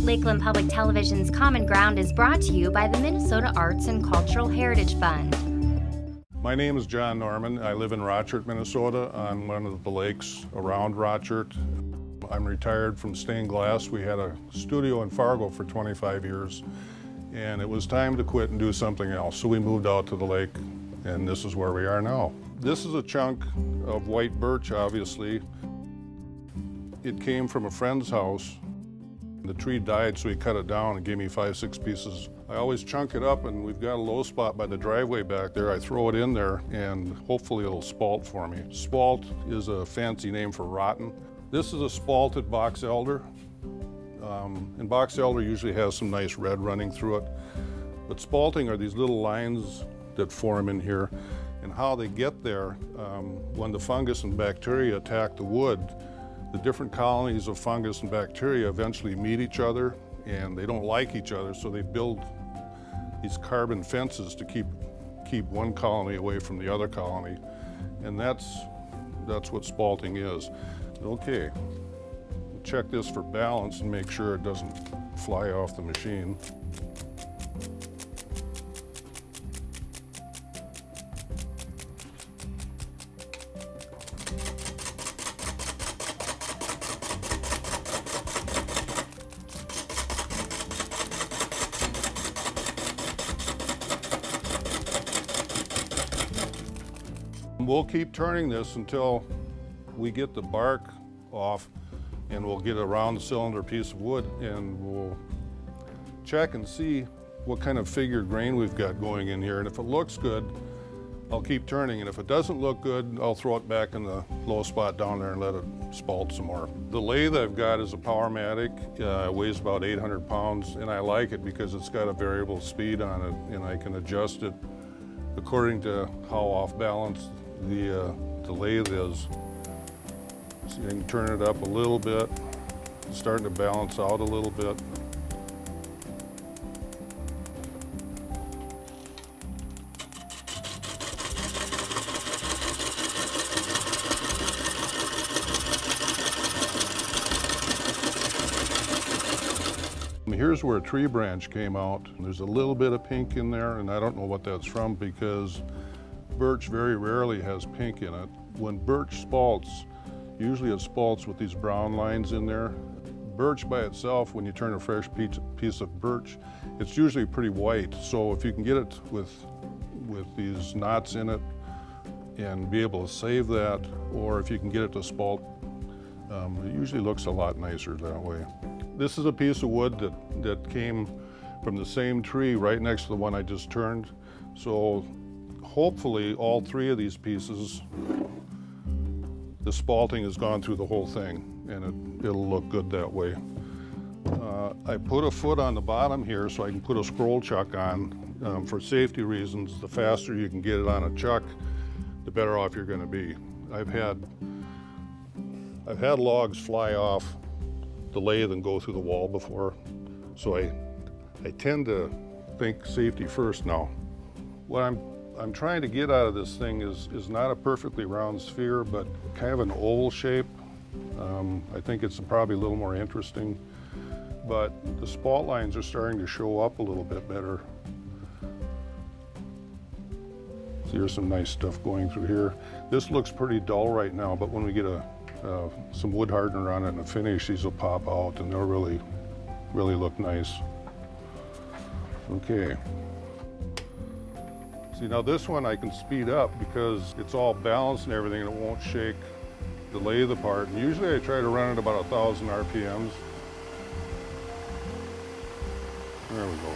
Lakeland Public Television's Common Ground is brought to you by the Minnesota Arts and Cultural Heritage Fund. My name is Jon Normann. I live in Rochert, Minnesota, on one of the lakes around Rochert. I'm retired from stained glass. We had a studio in Fargo for 25 years, and it was time to quit and do something else. So we moved out to the lake, and this is where we are now. This is a chunk of white birch, obviously. It came from a friend's house. The tree died, so he cut it down and gave me 5, 6 pieces. I always chunk it up, and we've got a low spot by the driveway back there. I throw it in there, and hopefully it'll spalt for me. Spalt is a fancy name for rotten. This is a spalted box elder. And box elder usually has some nice red running through it. But spalting are these little lines that form in here. And how they get there, when the fungus and bacteria attack the wood, the different colonies of fungus and bacteria eventually meet each other, and they don't like each other, so they build these carbon fences to keep one colony away from the other colony. And that's what spalting is. Okay, we'll check this for balance and make sure it doesn't fly off the machine. We'll keep turning this until we get the bark off, and we'll get a round cylinder piece of wood, and we'll check and see what kind of figured grain we've got going in here. And if it looks good, I'll keep turning, and if it doesn't look good, I'll throw it back in the low spot down there and let it spalt some more. The lathe I've got is a Powermatic. It weighs about 800 pounds, and I like it because it's got a variable speed on it, and I can adjust it according to how off balance the lathe is. So you can turn it up a little bit. It's starting to balance out a little bit. Here's where a tree branch came out. There's a little bit of pink in there, and I don't know what that's from because birch very rarely has pink in it. When birch spalts, usually it spalts with these brown lines in there. Birch by itself, when you turn a fresh piece of birch, it's usually pretty white. So if you can get it with these knots in it and be able to save that, or if you can get it to spalt, it usually looks a lot nicer that way. This is a piece of wood that came from the same tree right next to the one I just turned. So hopefully all 3 of these pieces, the spalting has gone through the whole thing, and it'll look good that way. I put a foot on the bottom here so I can put a scroll chuck on. For safety reasons, the faster you can get it on a chuck, the better off you're going to be. I've had logs fly off the lathe and go through the wall before, so I tend to think safety first now. What I'm trying to get out of this thing is not a perfectly round sphere, but kind of an oval shape. I think it's probably a little more interesting, but the spalt lines are starting to show up a little bit better. So here's some nice stuff going through here. This looks pretty dull right now, but when we get some wood hardener on it and a finish, these will pop out and they'll really look nice. Okay. See, now this one I can speed up because it's all balanced and everything, and it won't shake the lathe apart. And usually I try to run it about 1,000 RPMs. There we go.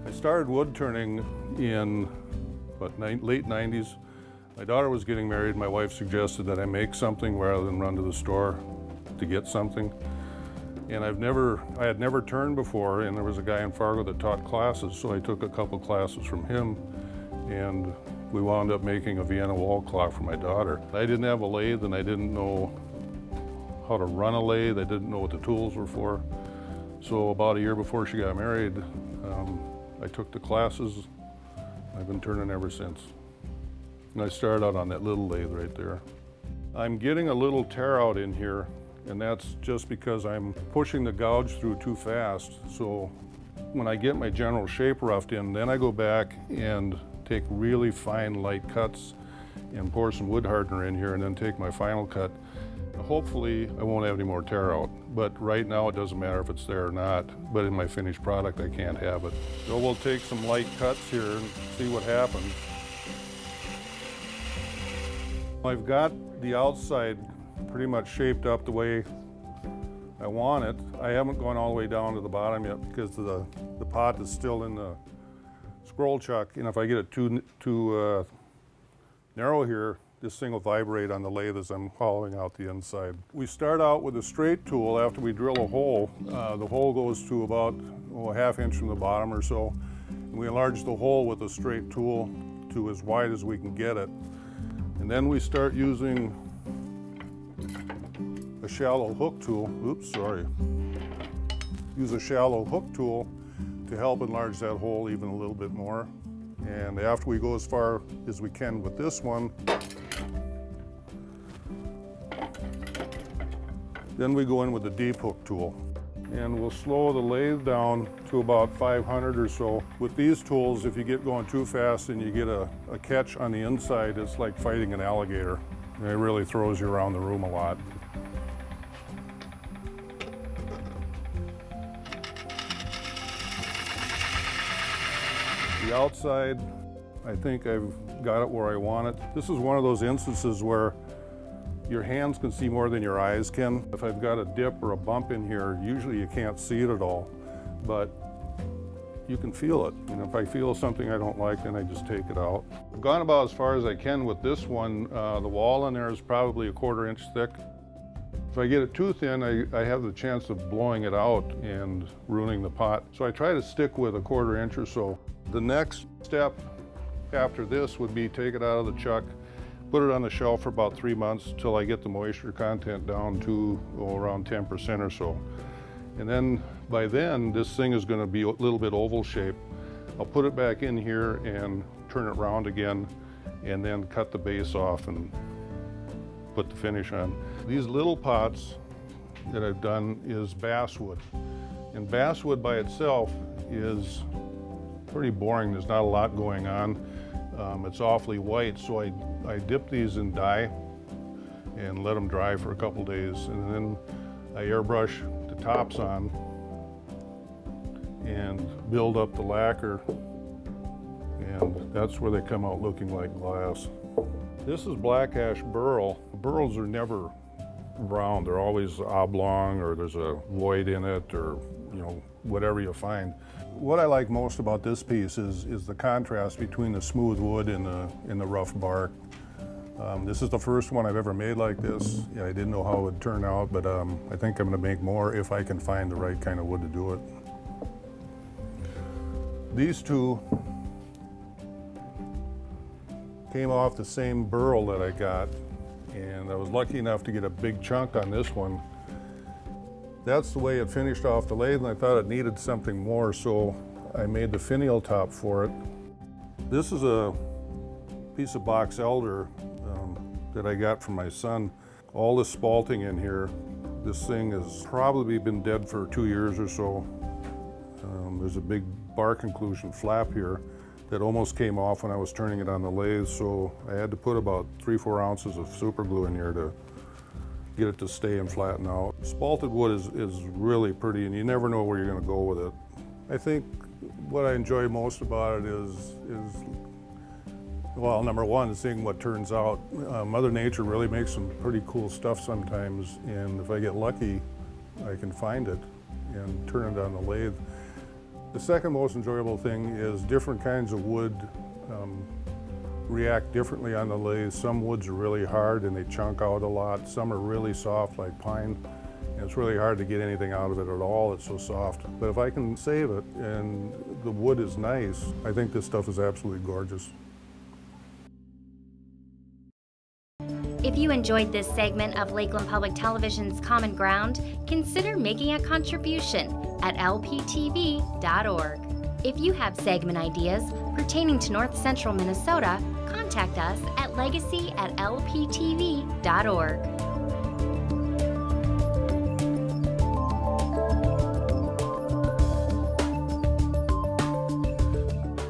I started wood turning in late 90s. My daughter was getting married. My wife suggested that I make something rather than run to the store to get something. And I had never turned before, and there was a guy in Fargo that taught classes, so I took a couple classes from him, and we wound up making a Vienna wall clock for my daughter. I didn't have a lathe, and I didn't know how to run a lathe. I didn't know what the tools were for. So about a year before she got married, I took the classes. I've been turning ever since. And I started out on that little lathe right there. I'm getting a little tear out in here, and that's just because I'm pushing the gouge through too fast. So when I get my general shape roughed in, then I go back and take really fine light cuts and pour some wood hardener in here and then take my final cut. Hopefully I won't have any more tear out, but right now it doesn't matter if it's there or not, but in my finished product I can't have it. So we'll take some light cuts here and see what happens. I've got the outside pretty much shaped up the way I want it. I haven't gone all the way down to the bottom yet because the pot is still in the scroll chuck, and if I get it too narrow here, this thing will vibrate on the lathe as I'm hollowing out the inside. We start out with a straight tool. After we drill a hole, the hole goes to about a half inch from the bottom or so. And we enlarge the hole with a straight tool to as wide as we can get it. And then we start using a shallow hook tool. Oops, sorry. Use a shallow hook tool to help enlarge that hole even a little bit more. And after we go as far as we can with this one, then we go in with the deep hook tool. And we'll slow the lathe down to about 500 or so. With these tools, if you get going too fast and you get a catch on the inside, it's like fighting an alligator. And it really throws you around the room a lot. The outside, I think I've got it where I want it. This is one of those instances where your hands can see more than your eyes can. If I've got a dip or a bump in here, usually you can't see it at all, but you can feel it. And if I feel something I don't like, then I just take it out. I've gone about as far as I can with this one. The wall in there is probably a 1/4 inch thick. If I get it too thin, I have the chance of blowing it out and ruining the pot. So I try to stick with a 1/4 inch or so. The next step after this would be take it out of the chuck, put it on the shelf for about 3 months till I get the moisture content down to around 10% or so. And then by then, this thing is going to be a little bit oval shaped. I'll put it back in here and turn it around again and then cut the base off and put the finish on. These little pots that I've done is basswood. And basswood by itself is pretty boring. There's not a lot going on. It's awfully white, so I dip these in dye and let them dry for a couple days, and then I airbrush the tops on and build up the lacquer, and that's where they come out looking like glass. This is black ash burl. Burls are never round. They're always oblong, or there's a void in it, or whatever you find. What I like most about this piece is the contrast between the smooth wood and the rough bark. This is the first one I've ever made like this. Yeah, I didn't know how it would turn out, but I think I'm going to make more if I can find the right kind of wood to do it. These two came off the same burl that I got, and I was lucky enough to get a big chunk on this one. That's the way it finished off the lathe, and I thought it needed something more, so I made the finial top for it. This is a piece of box elder that I got from my son. All the spalting in here, this thing has probably been dead for 2 years or so. There's a big bark inclusion flap here that almost came off when I was turning it on the lathe, so I had to put about 3-4 ounces of super glue in here to get it to stay and flatten out. Spalted wood is really pretty, and you never know where you're going to go with it. I think what I enjoy most about it is well, number one, seeing what turns out. Mother Nature really makes some pretty cool stuff sometimes, and if I get lucky, I can find it and turn it on the lathe. The second most enjoyable thing is different kinds of wood react differently on the lathe. Some woods are really hard and they chunk out a lot. Some are really soft like pine, It's really hard to get anything out of it at all. It's so soft. But if I can save it and the wood is nice, I think this stuff is absolutely gorgeous. If you enjoyed this segment of Lakeland Public Television's Common Ground, consider making a contribution at lptv.org. If you have segment ideas pertaining to North Central Minnesota, contact us at legacy@lptv.org.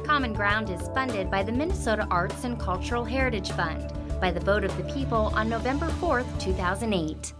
Common Ground is funded by the Minnesota Arts and Cultural Heritage Fund by the vote of the people on November 4th, 2008.